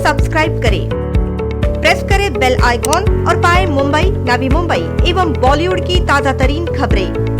Subscribe करें, press करें bell icon और पाएं मुंबई, नवी मुंबई एवं बॉलीवुड की ताजा तरीन खबरें।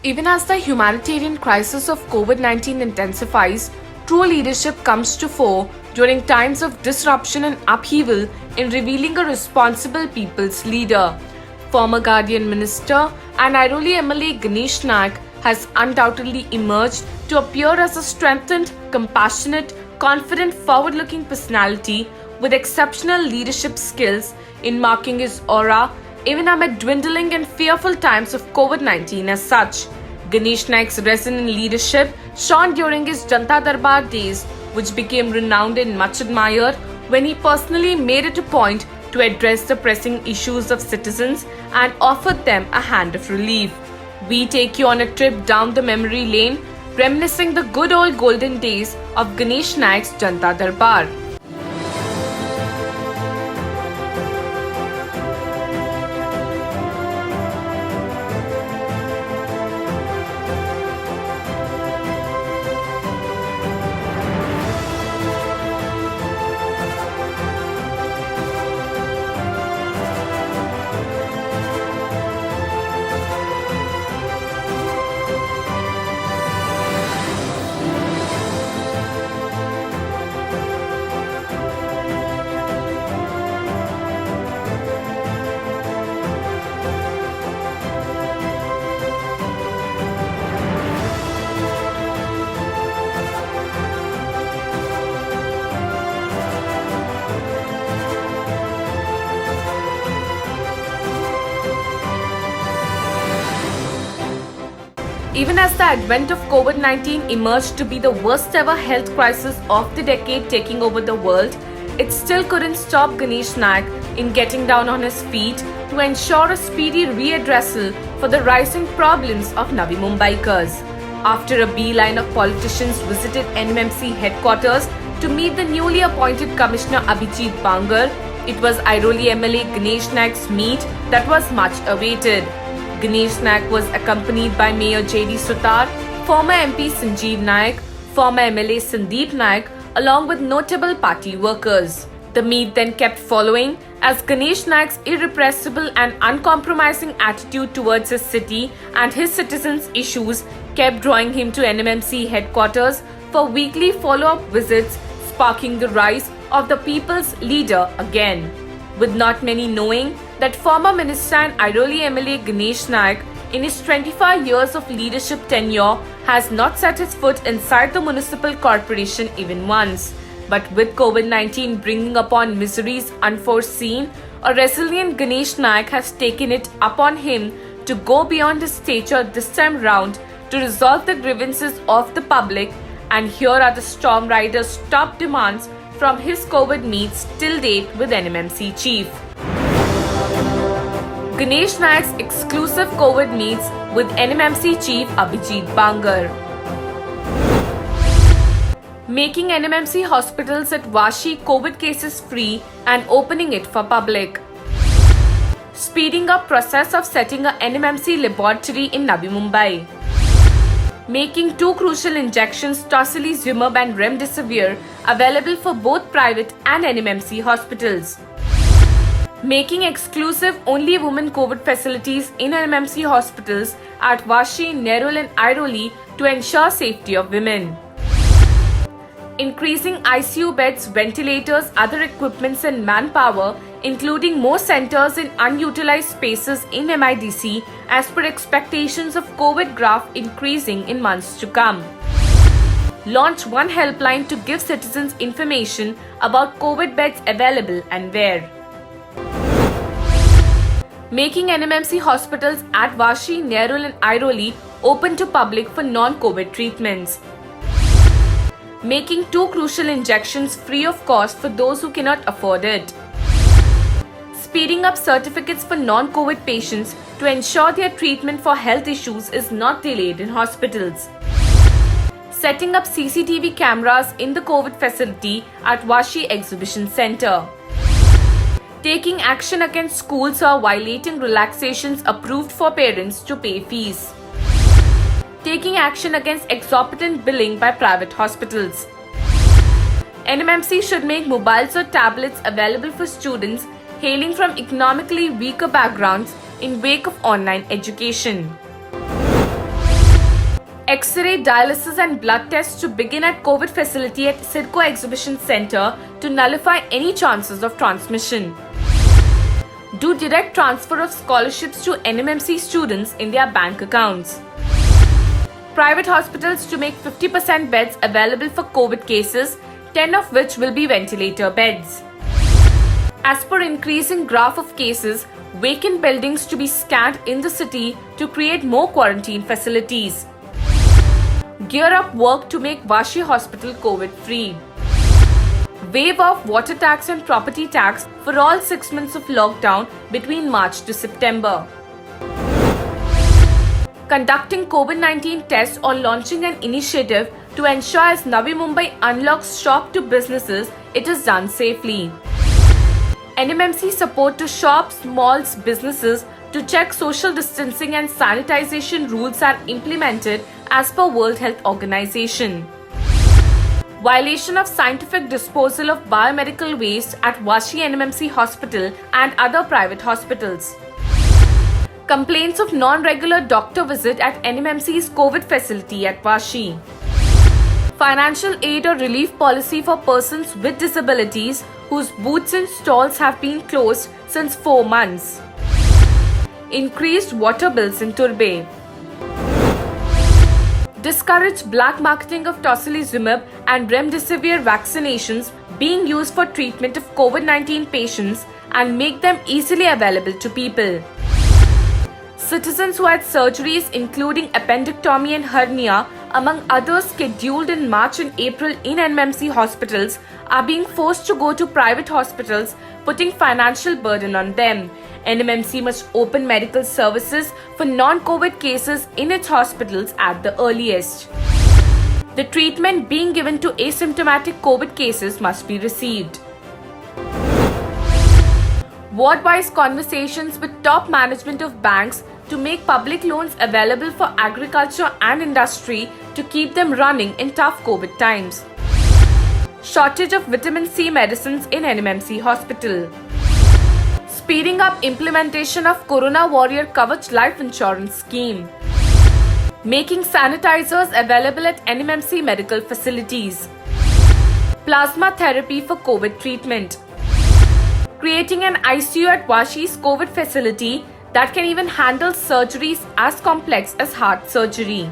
Even as the humanitarian crisis of COVID-19 intensifies, true leadership comes to fore during times of disruption and upheaval in revealing a responsible people's leader. Former Guardian Minister and Airoli MLA Ganesh Naik has undoubtedly emerged to appear as a strengthened, compassionate, confident, forward-looking personality with exceptional leadership skills in marking his aura even amid dwindling and fearful times of COVID-19 as such. Ganesh Naik's resonant leadership shone during his Janta Darbar days, which became renowned and much admired when he personally made it a point to address the pressing issues of citizens and offered them a hand of relief. We take you on a trip down the memory lane, reminiscing the good old golden days of Ganesh Naik's Janta Darbar. Even as the advent of COVID-19 emerged to be the worst ever health crisis of the decade taking over the world, it still couldn't stop Ganesh Naik in getting down on his feet to ensure a speedy readdressal for the rising problems of Navi Mumbaikars. After a beeline of politicians visited NMMC headquarters to meet the newly appointed Commissioner Abhijit Bangar, it was Airoli MLA Ganesh Naik's meet that was much awaited. Ganesh Naik was accompanied by Mayor J.D. Sutar, former MP Sanjeev Naik, former MLA Sandeep Naik, along with notable party workers. The meet then kept following as Ganesh Naik's irrepressible and uncompromising attitude towards his city and his citizens' issues kept drawing him to NMMC headquarters for weekly follow-up visits, sparking the rise of the people's leader again. With not many knowing that former Minister and Airoli MLA Ganesh Naik, in his 25 years of leadership tenure, has not set his foot inside the municipal corporation even once. But with COVID-19 bringing upon miseries unforeseen, a resilient Ganesh Naik has taken it upon him to go beyond his stature this time round to resolve the grievances of the public, and here are the Storm Riders' top demands from his COVID meets till date with NMMC Chief. Ganesh Naik's exclusive COVID meets with NMMC Chief Abhijit Bangar. Making NMMC hospitals at Vashi COVID cases free and opening it for public. Speeding up process of setting a NMMC laboratory in Navi Mumbai. making two crucial injections, tocilizumab and remdesivir, available for both private and NMMC hospitals. Making exclusive only women COVID facilities in NMMC hospitals at Vashi, Nerul and Airoli to ensure safety of women. Increasing ICU beds, ventilators, other equipments and manpower, including more centers in unutilized spaces in MIDC as per expectations of COVID graph increasing in months to come. Launch one helpline to give citizens information about COVID beds available and where. Making NMMC hospitals at Vashi, Nerul and Airoli open to public for non-COVID treatments. Making two crucial injections free of cost for those who cannot afford it. Speeding up certificates for non-COVID patients to ensure their treatment for health issues is not delayed in hospitals. Setting up CCTV cameras in the COVID facility at Vashi Exhibition Centre. Taking action against schools who are violating relaxations approved for parents to pay fees. Taking action against exorbitant billing by private hospitals. NMMC should make mobiles or tablets available for students hailing from economically weaker backgrounds in wake of online education. X-ray, dialysis and blood tests to begin at COVID facility at CIDCO Exhibition Centre to nullify any chances of transmission. Do direct transfer of scholarships to NMMC students in their bank accounts. Private hospitals to make 50% beds available for COVID cases, 10 of which will be ventilator beds. As per increasing graph of cases, vacant buildings to be scanned in the city to create more quarantine facilities. Gear up work to make Vashi Hospital COVID-free. Waive off water tax and property tax for all 6 months of lockdown between March to September. Conducting COVID-19 tests or launching an initiative to ensure as Navi Mumbai unlocks shop to businesses, it is done safely. NMMC support to shops, malls, businesses to check social distancing and sanitization rules are implemented as per World Health Organization. Violation of scientific disposal of biomedical waste at Vashi NMMC Hospital and other private hospitals. Complaints of non-regular doctor visit at NMMC's COVID facility at Vashi. Financial aid or relief policy for persons with disabilities whose booths and stalls have been closed since 4 months. Increased water bills in Turbhe. Discourage black marketing of tocilizumab and remdesivir vaccinations being used for treatment of COVID-19 patients and make them easily available to people. Citizens who had surgeries including appendectomy and hernia, among others scheduled in March and April in NMMC hospitals, are being forced to go to private hospitals, putting financial burden on them. NMMC must open medical services for non-COVID cases in its hospitals at the earliest. The treatment being given to asymptomatic COVID cases must be received. Ward-wise conversations with top management of banks to make public loans available for agriculture and industry to keep them running in tough COVID times. Shortage of vitamin C medicines in NMMC hospital. Speeding up implementation of Corona Warrior Kavach life insurance scheme. Making sanitizers available at NMMC medical facilities. Plasma therapy for COVID treatment. Creating an ICU at Vashi's COVID facility that can even handle surgeries as complex as heart surgery.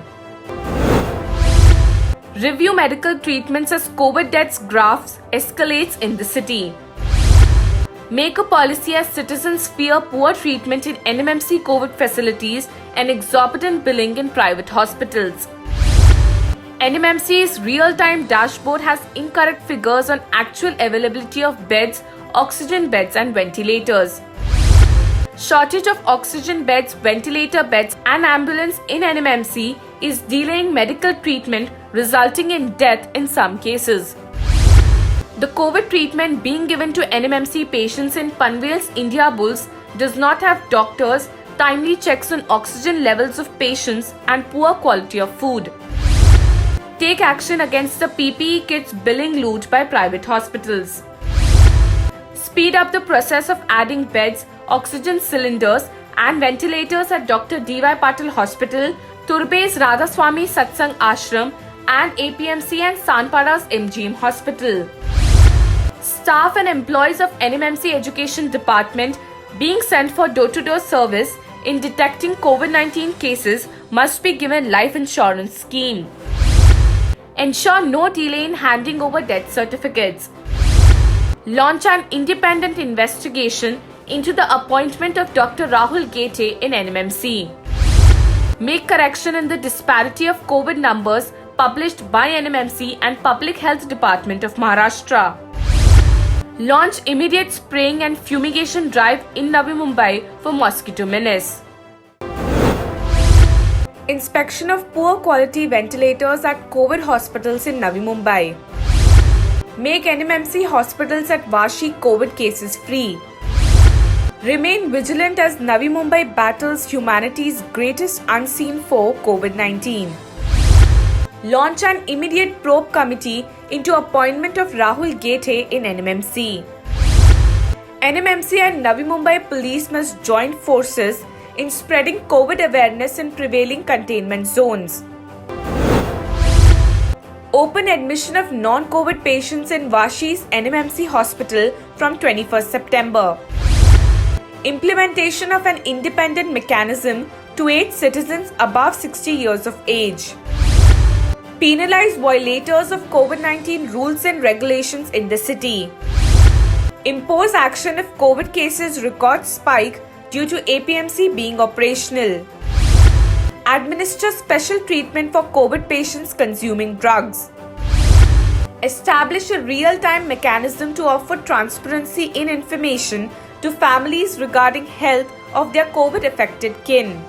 Review medical treatments as COVID deaths graphs escalates in the city. Make a policy as citizens fear poor treatment in NMMC COVID facilities and exorbitant billing in private hospitals. NMMC's real-time dashboard has incorrect figures on actual availability of beds, oxygen beds and ventilators. Shortage of oxygen beds, ventilator beds and ambulance in NMMC is delaying medical treatment, resulting in death in some cases. The COVID treatment being given to NMMC patients in Panvel's India Bulls does not have doctors, timely checks on oxygen levels of patients and poor quality of food. Take action against the PPE kits billing loot by private hospitals. Speed up the process of adding beds, oxygen cylinders and ventilators at Dr. D.Y. Patil Hospital, Turbe's Radhaswamy Satsang Ashram and APMC and Sanpada's MGM Hospital. Staff and employees of NMMC Education Department being sent for door-to-door service in detecting COVID-19 cases must be given life insurance scheme. Ensure no delay in handing over death certificates. Launch an independent investigation into the appointment of Dr. Rahul Gete in NMMC. Make correction in the disparity of COVID numbers published by NMMC and Public Health Department of Maharashtra. Launch immediate spraying and fumigation drive in Navi Mumbai for mosquito menace. Inspection of poor quality ventilators at COVID hospitals in Navi Mumbai. Make NMMC hospitals at Vashi COVID cases free. Remain vigilant as Navi Mumbai battles humanity's greatest unseen foe, COVID-19. Launch an immediate probe committee into appointment of Rahul Gete in NMMC. NMMC and Navi Mumbai police must join forces in spreading COVID awareness in prevailing containment zones. Open admission of non-COVID patients in Vashi's NMMC hospital from 21st September. Implementation of an independent mechanism to aid citizens above 60 years of age. Penalize violators of COVID-19 rules and regulations in the city. Impose action if COVID cases record spike due to APMC being operational. Administer special treatment for COVID patients consuming drugs. Establish a real-time mechanism to offer transparency in information to families regarding health of their COVID-affected kin.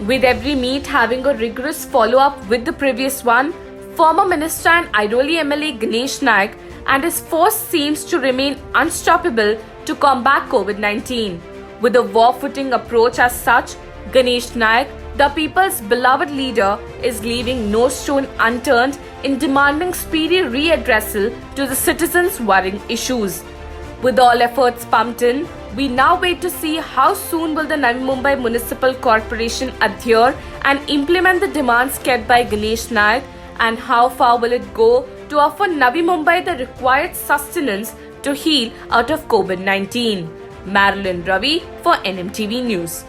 With every meet having a rigorous follow-up with the previous one, former Minister and Airoli MLA Ganesh Naik and his force seems to remain unstoppable to combat COVID-19. With a war-footing approach as such, Ganesh Naik, the people's beloved leader, is leaving no stone unturned in demanding speedy readdressal to the citizens' worrying issues. With all efforts pumped in, we now wait to see how soon will the Navi Mumbai Municipal Corporation adhere and implement the demands kept by Ganesh Naik, and how far will it go to offer Navi Mumbai the required sustenance to heal out of COVID-19. Marilyn Ravi for NMTV News.